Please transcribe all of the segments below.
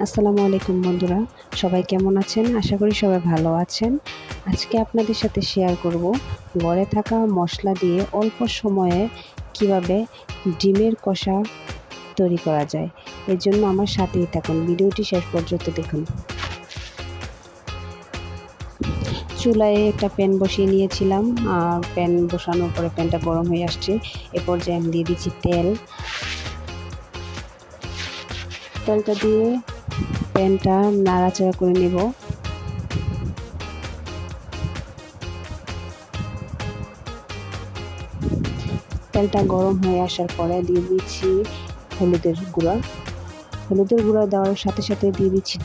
আসসালামু আলাইকুম বন্ধুরা, সবাই কেমন আছেন? আশা করি সবাই ভালো আছেন। আজকে আপনাদের সাথে শেয়ার করব ঘরে থাকা মশলা দিয়ে অল্প সময়ে কিভাবে ডিমের কষা তৈরি করা যায়। এর জন্য আমার সাথেই থাকুন, ভিডিওটি শেষ পর্যন্ত দেখুন। চুলায় একটা প্যান বসিয়ে নিয়েছিলাম, আর প্যান বসানোর পরে প্যানটা গরম হয়ে আসছে। এ পর্যায়ে আমি দিয়ে দিচ্ছি তেলটা দিয়ে প্যানটা নাড়াচাড়া করে নেব। তেলটা গরম হয়ে আসার পরে দিয়ে দিচ্ছি হলুদের গুঁড়া দেওয়ার সাথে সাথে দিয়ে দিচ্ছি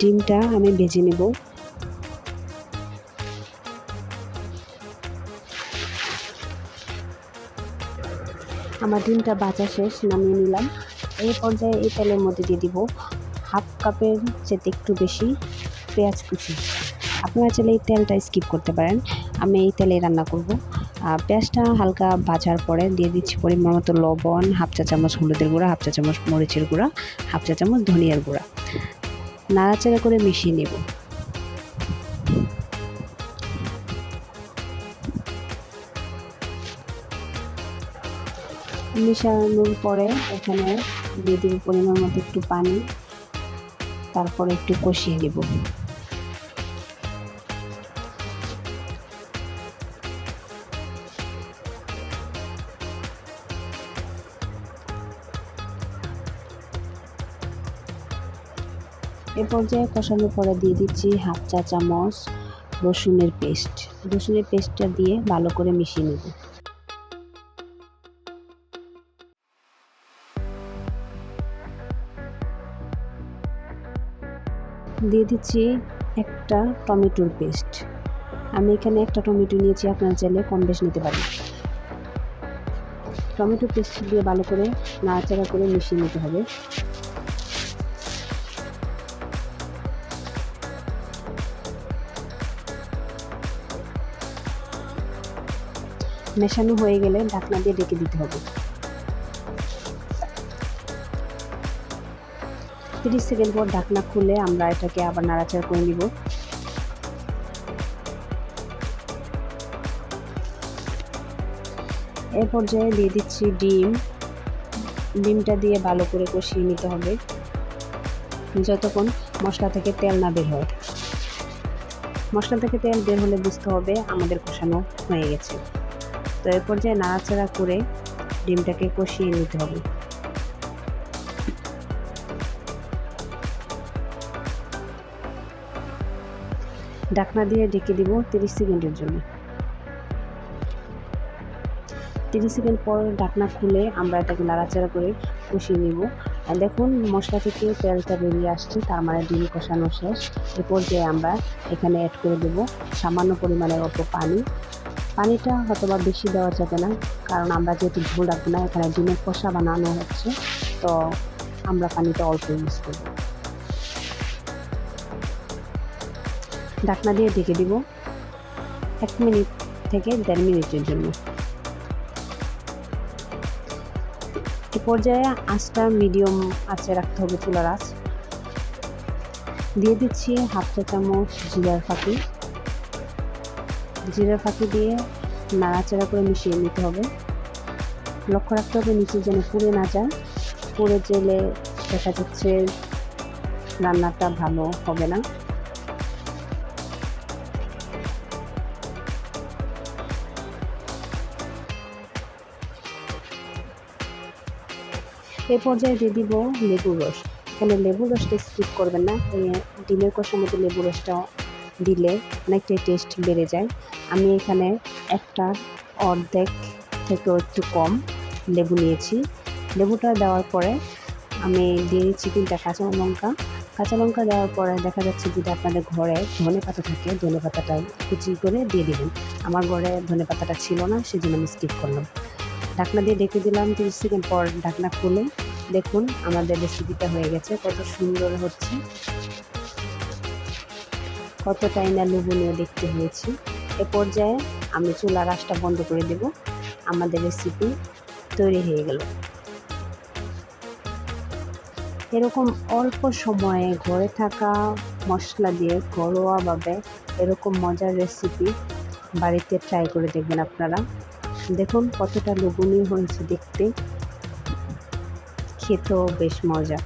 ডিমটা আমি ভেজে নেব। আমার ডিমটা ভাজা শেষ, নামিয়ে নিলাম। এই পর্যায়ে এই তেলের মধ্যে দিয়ে দিব হাফ কাপের চেয়ে একটু বেশি পেঁয়াজ কুচি। আপনারা চাইলে এই তেলটা স্কিপ করতে পারেন, আমি এই তেলে রান্না করব। পেঁয়াজটা হালকা ভাজার পরে দিয়ে দিচ্ছি পরিমাণ মতো লবণ, হাফ চা চামচ হলুদের গুঁড়া, হাফ চা চামচ মরিচের গুঁড়া, হাফ চা চামচ ধনিয়ার গুঁড়া। নাড়াচাড়া করে মিশিয়ে নেব। মিশানোর পরে এখানে দিয়ে দেব পরিমাণ মতো একটু পানি, তারপরে একটু কষিয়ে নেব। এ পর্যায়ে কষানোর পরে দিয়ে দিচ্ছি হাফ চা চামচ রসুনের পেস্টটা দিয়ে ভালো করে মিশিয়ে নেব। দিয়ে দিচ্ছি একটা টমেটোর পেস্ট। আমি এখানে একটা টমেটো নিয়েছি, আপনারা চাইলে কম বেশি নিতে পারেন। টমেটো পেস্ট দিয়ে ভালো করে নাড়াচাড়া করে মিশিয়ে নিতে হবে। মেশানো হয়ে গেলে ঢাকনা দিয়ে ঢেকে দিতে হবে। 30 সেকেন্ড পর ঢাকনা খুলে আমরা এটাকে আবার নাড়াচাড়া করে নিব। এই পর্যায়ে দিয়ে দিচ্ছি ডিমটা দিয়ে ভালো করে কষিয়ে নিতে হবে যতক্ষণ মশলা থেকে তেল না বের হয়। মশলা থেকে তেল বের হলে বুঝতে হবে আমাদের কষানো হয়ে গেছে। তো এই পর্যায়ে নাড়াচাড়া করে ডিমটাকে কষিয়ে নিতে হবে। ঢাকনা দিয়ে ঢেকে দিব 30 সেকেন্ডের জন্য। 30 সেকেন্ড পর ঢাকনা খুলে আমরা এটাকে নাড়াচাড়া করে কষিয়ে নেব। আর দেখুন মশলা থেকে তেলটা বেরিয়ে আসছে, তার মানে ডিম কষানো শেষ। এ পর্যায়ে আমরা এখানে অ্যাড করে দেব সামান্য পরিমাণের অল্প পানিটা হয়তোবা বেশি দেওয়া যাবে না, কারণ আমরা যেহেতু ঝোল রাখবো না, এখানে ডিমের কষা বানানো হচ্ছে, তো আমরা পানিটা অল্প ইউজ করব। ঢাকনা দিয়ে ঢেকে দিব 1 মিনিট থেকে 1.5 মিনিটের জন্য। এ পর্যায়ে আঁচটা মিডিয়াম আঁচে রাখতে হবে, চুলার আঁচ। দিয়ে দিচ্ছি হাফ চা চামচ জিরার ফাঁকি দিয়ে নাড়াচাড়া করে মিশিয়ে নিতে হবে। লক্ষ্য রাখতে হবে নিচে যেন পুড়ে না যায়, পুড়ে গেলে দেখা যাচ্ছে রান্নাটা ভালো হবে না। এই পর্যায়ে দিয়ে দিব লেবুর রস। এখানে লেবুর রসটা স্কিপ করবেন না, এই ডিমের কষার মধ্যে লেবুর রসটা দিলে অনেকটাই টেস্ট বেড়ে যায়। আমি এখানে একটা অর্ধেক থেকেও একটু কম লেবু নিয়েছি। লেবুটা দেওয়ার পরে আমি দিয়ে দিচ্ছি 3টা কাঁচা লঙ্কা দেওয়ার পরে দেখা যাচ্ছে যদি আপনাদের ঘরে ধনে পাতা থাকে, ধনে পাতাটা কুচি করে দিয়ে দেবেন। আমার ঘরে ধনে পাতাটা ছিল না, সেজন্য আমি স্কিপ করলাম। ঢাকনা দিয়ে ঢেকে দিলাম। 30 সেকেন্ড পর ঢাকনা খুলে দেখুন আমাদের রেসিপিটা হয়ে গেছে। কত সুন্দর হচ্ছে, কতটাই না লোভনীয় দেখতে হয়েছে। এ পর্যায়ে আমি চুলার আঁচটা বন্ধ করে দেব। আমাদের রেসিপি তৈরি হয়ে গেল। এরকম অল্প সময়ে ঘরে থাকা মশলা দিয়ে ঘরোয়াভাবে এরকম মজার রেসিপি বাড়িতে ট্রাই করে দেখবেন আপনারা। দেখুন কতটা লোভনীয় হয়েছে দেখতে, খেতেও বেশ মজা।